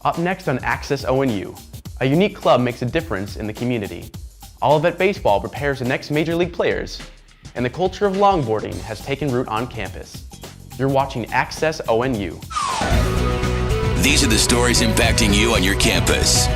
Up next on Access ONU, a unique club makes a difference in the community. Olivet baseball prepares the next major league players, and the culture of longboarding has taken root on campus. You're watching Access ONU. These are the stories impacting you on your campus.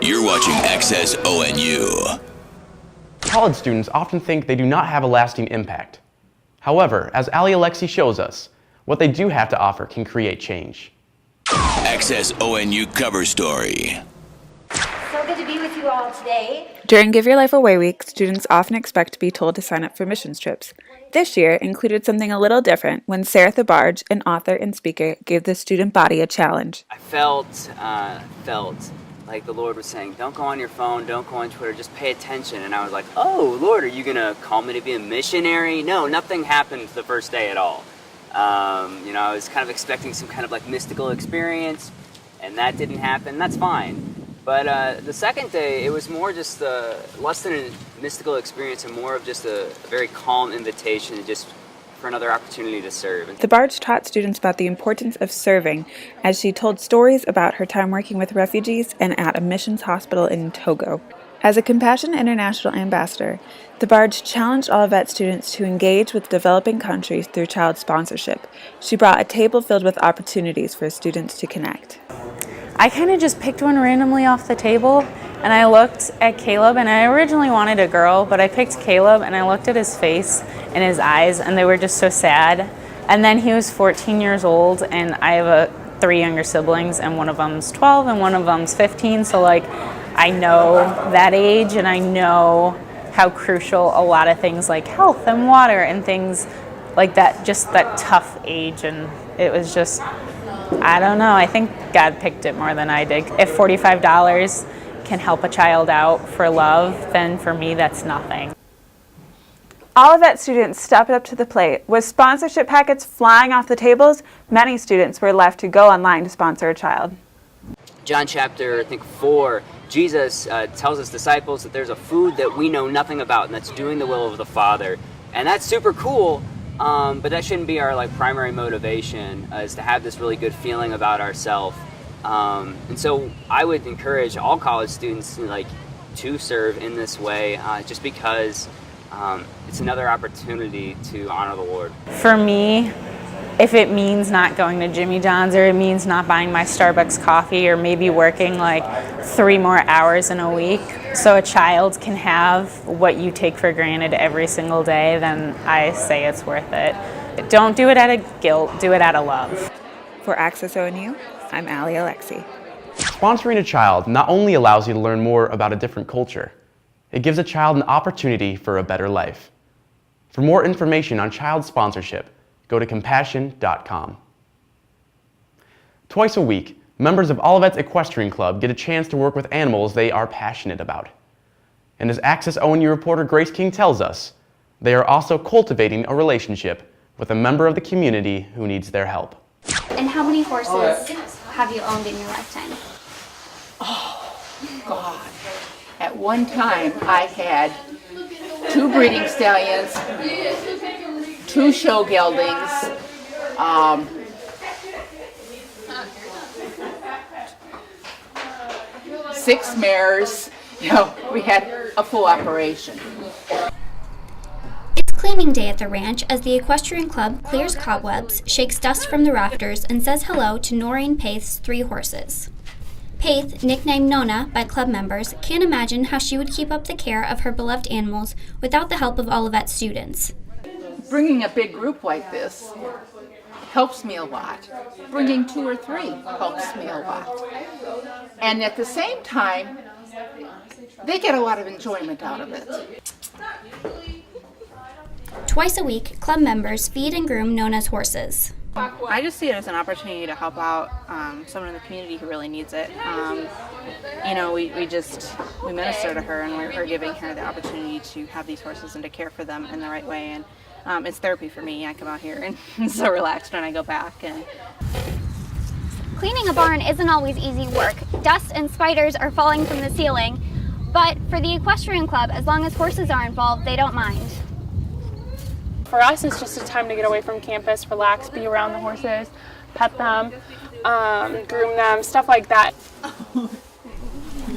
You're watching Access ONU. College students often think they do not have a lasting impact. However, as Ali Alexi shows us, what they do have to offer can create change. Access ONU cover story. So good to be with you all today. During Give Your Life Away Week, students often expect to be told to sign up for missions trips. This year included something a little different when Sarah Thabarge, an author and speaker, gave the student body a challenge. I felt like the Lord was saying, don't go on your phone, don't go on Twitter, just pay attention. And I was like, oh, Lord, are you going to call me to be a missionary? No, nothing happened the first day at all. I was kind of expecting some kind of like mystical experience, and that didn't happen. That's fine. But the second day, it was more just less than a mystical experience and more of just a very calm invitation just for another opportunity to serve. Thabarge taught students about the importance of serving as she told stories about her time working with refugees and at a missions hospital in Togo. As a Compassion International ambassador, Thabarge challenged Olivet students to engage with developing countries through child sponsorship. She brought a table filled with opportunities for students to connect. I kind of just picked one randomly off the table, and I looked at Caleb, and I originally wanted a girl, but I picked Caleb, and I looked at his face and his eyes, and they were just so sad. And then he was 14 years old, and I have 3 younger siblings, and one of them's 12 and one of them's 15, so I know that age, and I know how crucial a lot of things like health and water and things like that, just that tough age. And it was just, I don't know, I think God picked it more than I did. If $45 can help a child out for love, then for me that's nothing. Olivet students stepped up to the plate. With sponsorship packets flying off the tables, many students were left to go online to sponsor a child. John chapter, 4, Jesus tells his disciples that there's a food that we know nothing about, and that's doing the will of the Father. And that's super cool, but that shouldn't be our primary motivation, is to have this really good feeling about ourselves. And so I would encourage all college students to serve in this way, just because it's another opportunity to honor the Lord. For me, if it means not going to Jimmy John's, or it means not buying my Starbucks coffee, or maybe working 3 more hours in a week so a child can have what you take for granted every single day, then I say it's worth it. Don't do it out of guilt, do it out of love. For Access ONU, I'm Ali Alexi. Sponsoring a child not only allows you to learn more about a different culture, it gives a child an opportunity for a better life. For more information on child sponsorship, go to compassion.com. Twice a week, members of Olivet's Equestrian Club get a chance to work with animals they are passionate about. And as Access ONU reporter Grace King tells us, they are also cultivating a relationship with a member of the community who needs their help. And how many horses have you owned in your lifetime? Oh, God. At one time, I had 2 breeding stallions, 2 show geldings, 6 mares. We had a full operation. It's cleaning day at the ranch as the Equestrian Club clears cobwebs, shakes dust from the rafters, and says hello to Noreen Paith's 3 horses. Paith, nicknamed Nona by club members, can't imagine how she would keep up the care of her beloved animals without the help of Olivet students. Bringing a big group like this helps me a lot. Bringing 2 or 3 helps me a lot. And at the same time, they get a lot of enjoyment out of it. Twice a week, club members feed and groom Nona's horses. I just see it as an opportunity to help out someone in the community who really needs it. We minister to her, and we're giving her the opportunity to have these horses and to care for them in the right way. And it's therapy for me. I come out here and I'm so relaxed when I go back. And Cleaning a barn isn't always easy work. Dust and spiders are falling from the ceiling. But for the Equestrian Club, as long as horses are involved, they don't mind. For us, it's just a time to get away from campus, relax, be around the horses, pet them, groom them, stuff like that.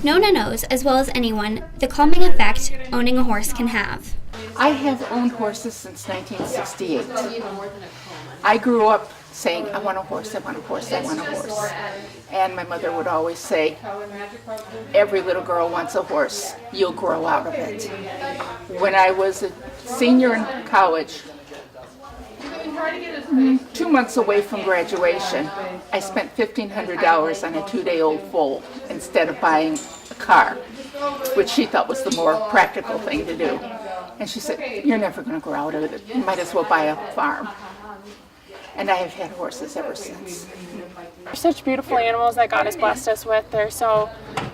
Nona knows, as well as anyone, the calming effect owning a horse can have. I have owned horses since 1968. I grew up saying, I want a horse, I want a horse, I want a horse. And my mother would always say, every little girl wants a horse, you'll grow out of it. When I was a senior in college, 2 months away from graduation, I spent $1,500 on a 2-day-old foal instead of buying a car, which she thought was the more practical thing to do. And she said, you're never going to grow out of it. You might as well buy a farm. And I have had horses ever since. They're such beautiful animals that God has blessed us with. They're so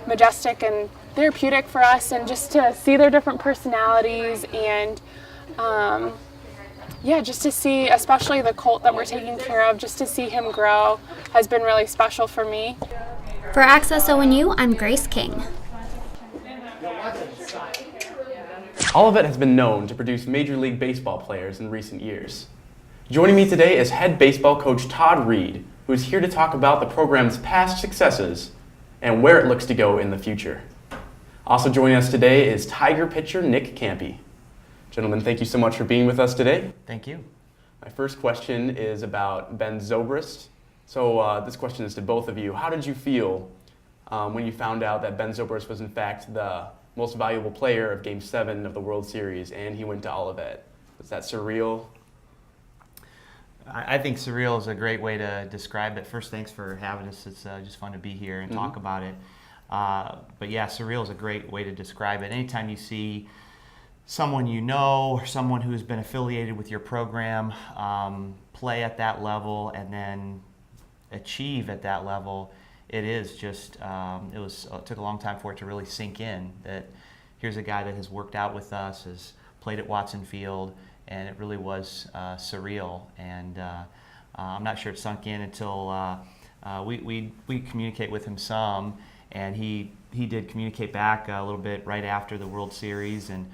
majestic and therapeutic for us, and just to see their different personalities and just to see, especially the colt that we're taking care of, just to see him grow has been really special for me. For Accesso ONU, I'm Grace King. Olivet has been known to produce Major League Baseball players in recent years. Joining me today is head baseball coach Todd Reed, who is here to talk about the program's past successes and where it looks to go in the future. Also joining us today is Tiger pitcher Nick Campy. Gentlemen, thank you so much for being with us today. Thank you. My first question is about Ben Zobrist. So this question is to both of you. How did you feel when you found out that Ben Zobrist was in fact the most valuable player of Game 7 of the World Series and he went to Olivet? Was that surreal? I think surreal is a great way to describe it. First, thanks for having us. It's just fun to be here and talk about it. But yeah, surreal is a great way to describe it. Anytime you see someone you know or someone who's been affiliated with your program play at that level and then achieve at that level, it is just, it took a long time for it to really sink in that here's a guy that has worked out with us, has played at Watson Field, and it really was surreal. And I'm not sure it sunk in until we communicate with him some, and he did communicate back a little bit right after the World Series, and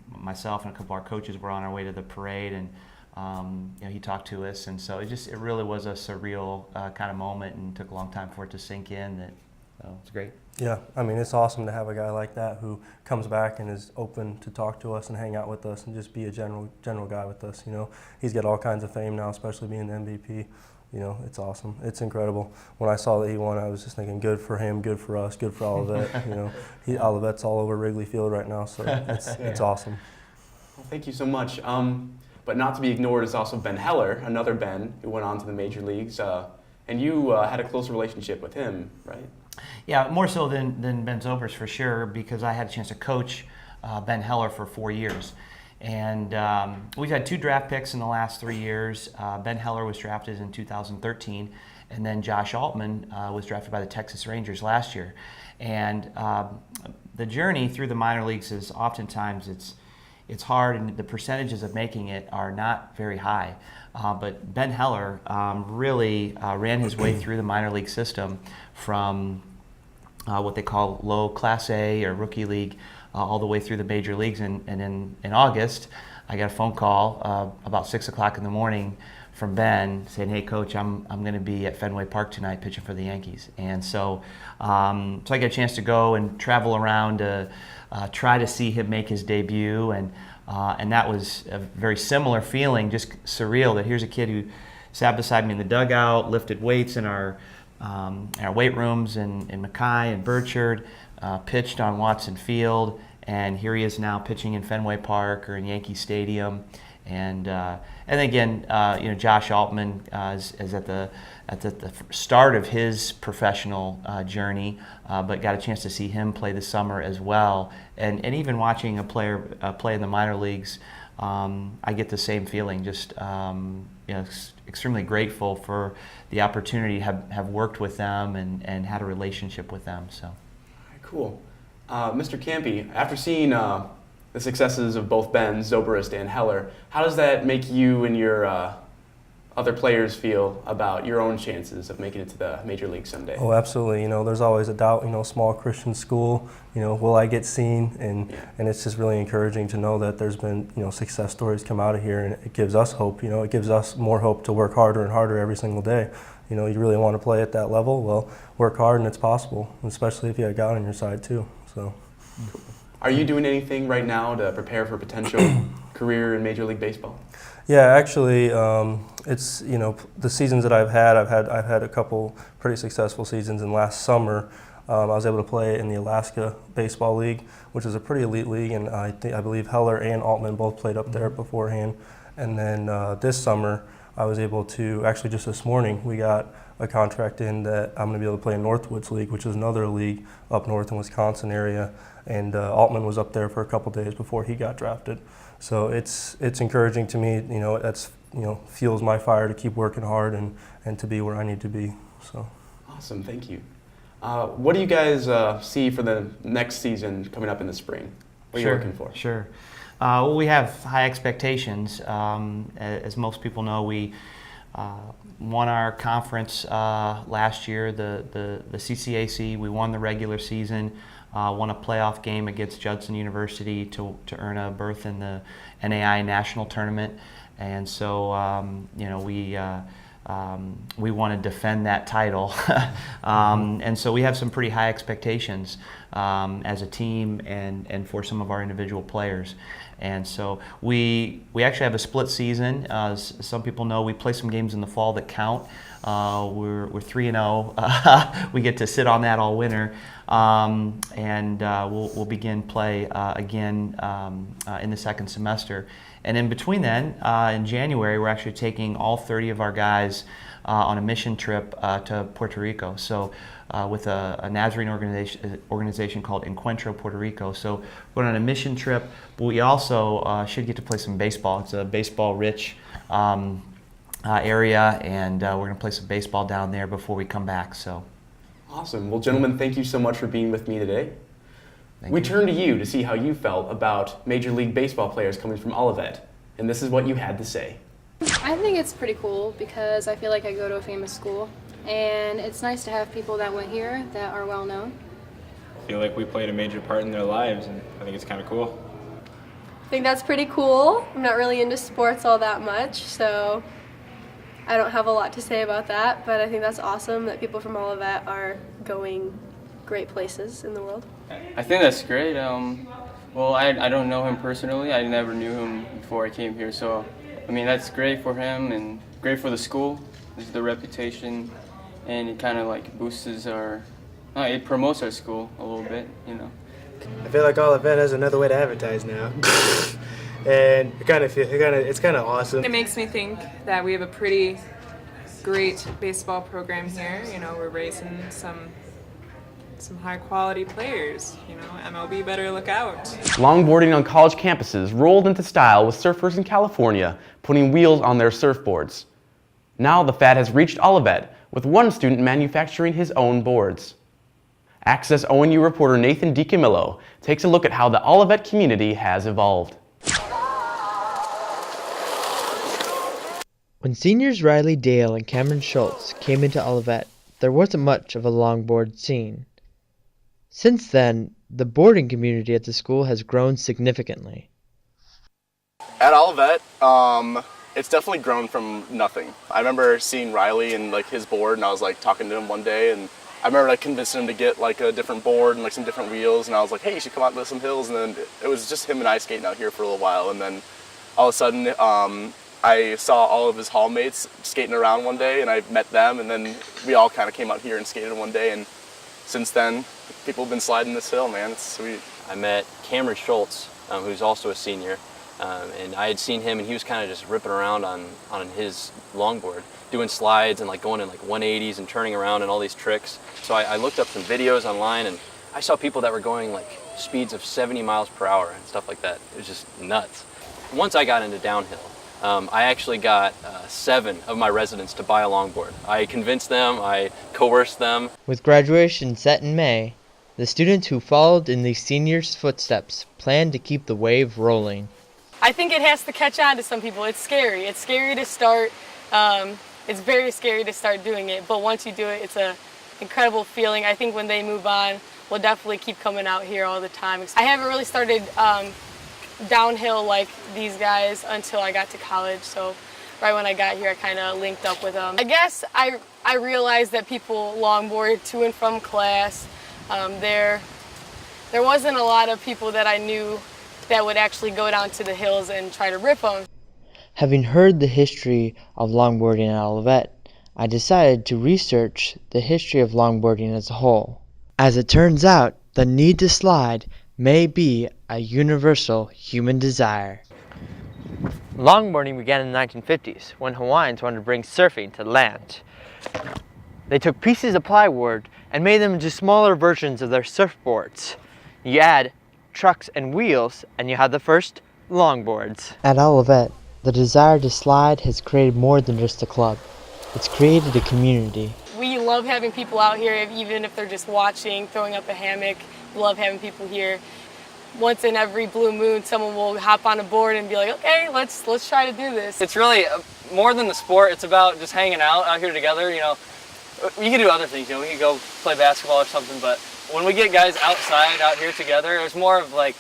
myself and a couple of our coaches were on our way to the parade, and he talked to us, and so it really was a surreal kind of moment, and took a long time for it to sink in. It's great. Yeah, I mean, it's awesome to have a guy like that who comes back and is open to talk to us and hang out with us and just be a general guy with us. He's got all kinds of fame now, especially being the MVP. It's awesome. It's incredible. When I saw that he won, I was just thinking, good for him, good for us, good for Olivet. Olivet's all over Wrigley Field right now, so it's awesome. Well, thank you so much. But not to be ignored is also Ben Heller, another Ben who went on to the major leagues, and you had a close relationship with him, right? Yeah, more so than Ben Zobrist for sure, because I had a chance to coach Ben Heller for 4 years. And we've had 2 draft picks in the last 3 years. Ben Heller was drafted in 2013, and then Josh Altman was drafted by the Texas Rangers last year. And the journey through the minor leagues is oftentimes it's hard, and the percentages of making it are not very high. But Ben Heller really ran his way through the minor league system from what they call low Class A or rookie league all the way through the major leagues. And in August, I got a phone call about 6 o'clock in the morning from Ben saying, "Hey, Coach, I'm going to be at Fenway Park tonight pitching for the Yankees." And so I got a chance to go and travel around to try to see him make his debut, and that was a very similar feeling, just surreal that here's a kid who sat beside me in the dugout, lifted weights in our weight rooms in Mackay and Burchard, pitched on Watson Field, and here he is now pitching in Fenway Park or in Yankee Stadium. And again, Josh Altman is at the start of his professional journey, but got a chance to see him play this summer as well. And even watching a player play in the minor leagues, I get the same feeling. Just extremely grateful for the opportunity to have worked with them and had a relationship with them. So, Cool, Mr. Campy. After seeing the successes of both Ben, Zobrist, and Heller. How does that make you and your other players feel about your own chances of making it to the major league someday? Oh, absolutely. You know, there's always a doubt, you know, small Christian school, you know, will I get seen? And it's just really encouraging to know that there's been, you know, success stories come out of here, and it gives us hope. You know, it gives us more hope to work harder and harder every single day. You know, you really want to play at that level, well, work hard and it's possible, especially if you have God on your side too. So. Are you doing anything right now to prepare for a potential career in Major League Baseball? Yeah, actually, it's, you know, the seasons that I've had a couple pretty successful seasons. And last summer, I was able to play in the Alaska Baseball League, which is a pretty elite league, and I believe Heller and Altman both played up there beforehand. And then this summer, I was able to, actually just this morning, we got a contract in that I'm going to be able to play in Northwoods League, which is another league up north in Wisconsin area. And Altman was up there for a couple days before he got drafted. So it's encouraging to me. You know, that's, you know, fuels my fire to keep working hard and to be where I need to be. So. Awesome, thank you. What do you guys see for the next season coming up in the spring? What are you looking for? Sure. Well, we have high expectations. As most people know, we won our conference last year, the CCAC. We won the regular season. Won a playoff game against Judson University to earn a berth in the NAI National Tournament, and so you know, we want to defend that title, and so we have some pretty high expectations as a team and for some of our individual players. And so we actually have a split season. As some people know, we play some games in the fall that count. We're 3-0. We get to sit on that all winter, and we'll begin play again in the second semester. And in between then, in January, we're actually taking all 30 of our guys on a mission trip to Puerto Rico. So with a Nazarene organization called Encuentro Puerto Rico. So we're going on a mission trip, but we also should get to play some baseball. It's a baseball-rich area, and we're going to play some baseball down there before we come back. So. Awesome. Well, gentlemen, thank you so much for being with me today. We turn to you to see how you felt about Major League Baseball players coming from Olivet, and this is what you had to say. I think it's pretty cool because I feel like I go to a famous school, and it's nice to have people that went here that are well known. I feel like we played a major part in their lives, and I think it's kind of cool. I think that's pretty cool. I'm not really into sports all that much, so I don't have a lot to say about that, but I think that's awesome that people from Olivet are going great places in the world. I think that's great. Well, I don't know him personally. I never knew him before I came here, so I mean, that's great for him and great for the school. This is the reputation, and it kind of like boosts it promotes our school a little bit, you know. I feel like Olivet has another way to advertise now. And it's kind of awesome. It makes me think that we have a pretty great baseball program here. You know, we're raising some high quality players. You know, MLB better look out. Longboarding on college campuses rolled into style with surfers in California putting wheels on their surfboards. Now the fad has reached Olivet, with one student manufacturing his own boards. Access ONU reporter Nathan DiCamillo takes a look at how the Olivet community has evolved. When seniors Riley Dale and Cameron Schultz came into Olivet, there wasn't much of a longboard scene. Since then, the boarding community at the school has grown significantly. At Olivet, it's definitely grown from nothing. I remember seeing Riley and like his board, and I was like talking to him one day, and I remember like convincing him to get like a different board and like some different wheels, and I was like, hey, you should come out to some hills. And then it was just him and I skating out here for a little while, and then all of a sudden I saw all of his hall mates skating around one day, and I met them, and then we all kind of came out here and skated one day, and since then people have been sliding this hill, man. It's sweet. I met Cameron Schultz, who's also a senior, and I had seen him, and he was kind of just ripping around on his longboard, doing slides and like going in like 180s and turning around and all these tricks. So I looked up some videos online, and I saw people that were going like speeds of 70 miles per hour and stuff like that. It was just nuts. Once I got into downhill, I actually got 7 of my residents to buy a longboard. I convinced them, I coerced them. With graduation set in May, The students who followed in these seniors' footsteps plan to keep the wave rolling. I think it has to catch on to some people. It's scary. It's scary to start. It's very scary to start doing it, but once you do it, it's an incredible feeling. I think when they move on, we'll definitely keep coming out here all the time. I haven't really started downhill like these guys until I got to college, so right when I got here, I kind of linked up with them. I guess I realized that people longboard to and from class. There wasn't a lot of people that I knew that would actually go down to the hills and try to rip them. Having heard the history of longboarding at Olivet, I decided to research the history of longboarding as a whole. As it turns out, the need to slide may be a universal human desire. Longboarding began in the 1950s when Hawaiians wanted to bring surfing to land. They took pieces of plywood and made them into smaller versions of their surfboards. You add trucks and wheels and you have the first longboards. At Olivet, the desire to slide has created more than just a club. It's created a community. We love having people out here, even if they're just watching, throwing up a hammock. We love having people here. Once in every blue moon, someone will hop on a board and be like, okay, let's try to do this. It's really more than the sport. It's about just hanging out here together. You can do other things. We can go play basketball or something, but when we get guys outside out here together, it's more of like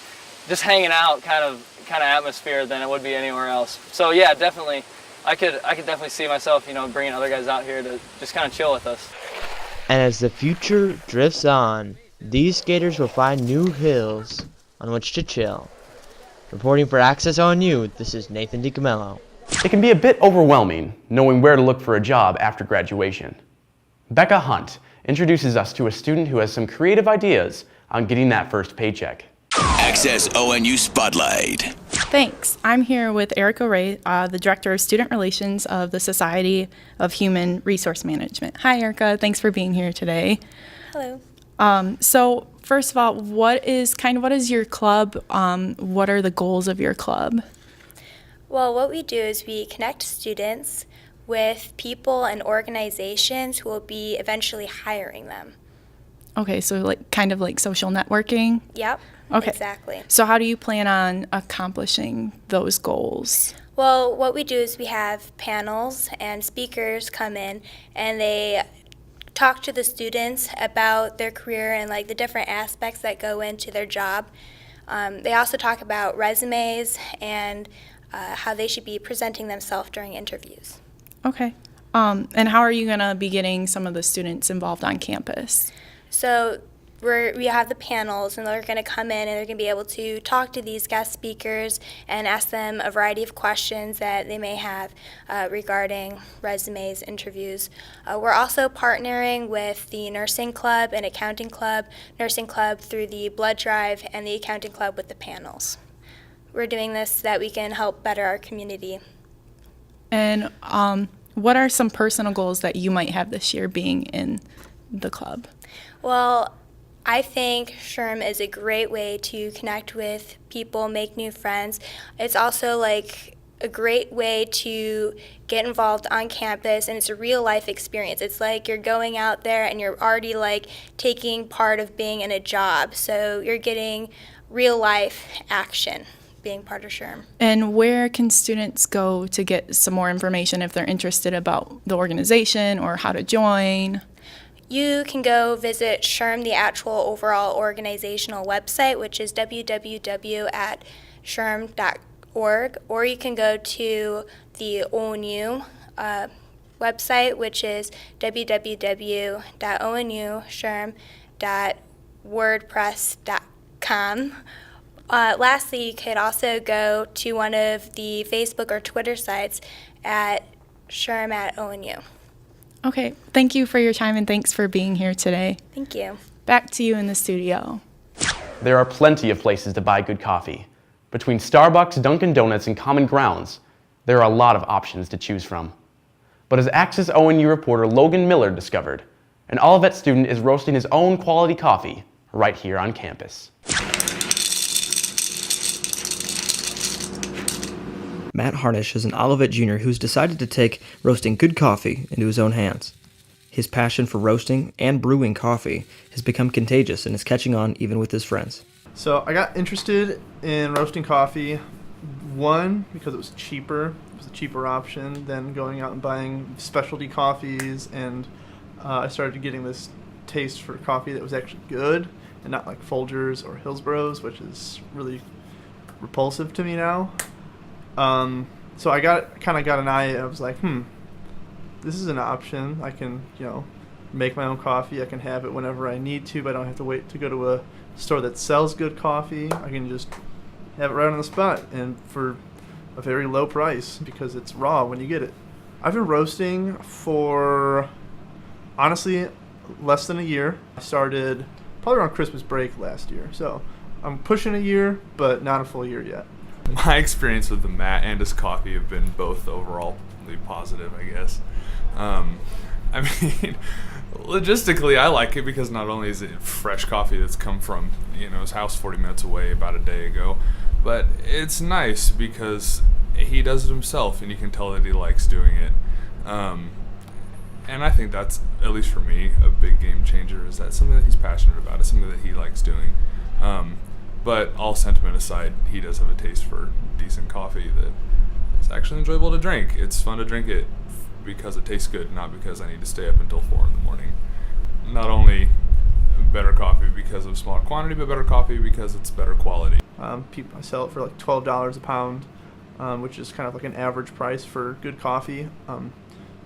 just hanging out kind of atmosphere than it would be anywhere else. So yeah, definitely, I could definitely see myself, bringing other guys out here to just kind of chill with us. And as the future drifts on, these skaters will find new hills on which to chill. Reporting for Accesso ONU, this is Nathan DiCamello. It can be a bit overwhelming knowing where to look for a job after graduation. Becca Hunt introduces us to a student who has some creative ideas on getting that first paycheck. Access ONU Spotlight. Thanks. I'm here with Erica Ray, the Director of Student Relations of the Society of Human Resource Management. Hi, Erica. Thanks for being here today. Hello. So first of all, what is your club? What are the goals of your club? Well, what we do is we connect students with people and organizations who will be eventually hiring them. Okay, so kind of like social networking? Yep. Okay. Exactly. So how do you plan on accomplishing those goals? Well, what we do is we have panels and speakers come in and they talk to the students about their career and the different aspects that go into their job. They also talk about resumes and how they should be presenting themselves during interviews. Okay. And how are you going to be getting some of the students involved on campus? So we have the panels, and they're going to come in and they're going to be able to talk to these guest speakers and ask them a variety of questions that they may have regarding resumes, interviews. We're also partnering with the Nursing Club and Accounting Club, Nursing Club through the blood drive, and the Accounting Club with the panels. We're doing this so that we can help better our community. And what are some personal goals that you might have this year being in the club? Well, I think SHRM is a great way to connect with people, make new friends. It's also a great way to get involved on campus, and it's a real life experience. It's like you're going out there and you're already taking part of being in a job. So you're getting real life action being part of SHRM. And where can students go to get some more information if they're interested about the organization or how to join? You can go visit SHRM, the actual overall organizational website, which is www.shrm.org, or you can go to the ONU website, which is www.onushrm.wordpress.com. Lastly, you could also go to one of the Facebook or Twitter sites at SHRM at ONU. Okay, thank you for your time and thanks for being here today. Thank you. Back to you in the studio. There are plenty of places to buy good coffee. Between Starbucks, Dunkin' Donuts, and Common Grounds, there are a lot of options to choose from. But as Access ONU reporter Logan Miller discovered, an Olivet student is roasting his own quality coffee right here on campus. Matt Harnish is an Olivet junior who's decided to take roasting good coffee into his own hands. His passion for roasting and brewing coffee has become contagious and is catching on even with his friends. So I got interested in roasting coffee, one, because it was cheaper. It was a cheaper option than going out and buying specialty coffees, and I started getting this taste for coffee that was actually good and not like Folgers or Hillsboroughs, which is really repulsive to me now. So I kind of got an eye. I was like, this is an option. I can, make my own coffee. I can have it whenever I need to, but I don't have to wait to go to a store that sells good coffee. I can just have it right on the spot and for a very low price because it's raw when you get it. I've been roasting for, honestly, less than a year. I started probably around Christmas break last year. So I'm pushing a year, but not a full year yet. My experience with the Matt and his coffee have been both overall positive, I guess. I mean, logistically, I like it because not only is it fresh coffee that's come from, his house 40 minutes away about a day ago, but it's nice because he does it himself and you can tell that he likes doing it. And I think that's, at least for me, a big game changer, is that something that he's passionate about, is something that he likes doing. But all sentiment aside, he does have a taste for decent coffee that is actually enjoyable to drink. It's fun to drink it because it tastes good, not because I need to stay up until 4 in the morning. Not only better coffee because of smaller quantity, but better coffee because it's better quality. I sell it for like $12 a pound, which is kind of like an average price for good coffee.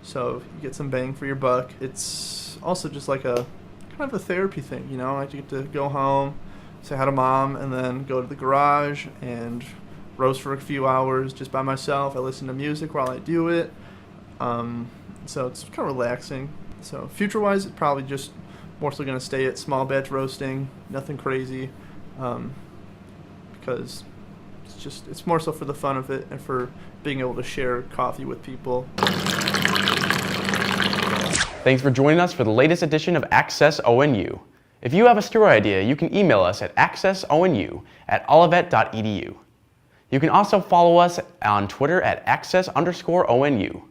So you get some bang for your buck. It's also just like a kind of a therapy thing, I get to go home, say hi to Mom, and then go to the garage and roast for a few hours just by myself. I listen to music while I do it. So it's kind of relaxing. So future-wise, it's probably just more so going to stay at small batch roasting, nothing crazy, because it's more so for the fun of it and for being able to share coffee with people. Thanks for joining us for the latest edition of Access ONU. If you have a story idea, you can email us at accessonu@olivet.edu. You can also follow us on Twitter at access_ONU.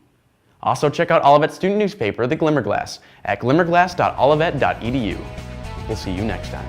Also check out Olivet's student newspaper, The Glimmerglass, at glimmerglass.olivet.edu. We'll see you next time.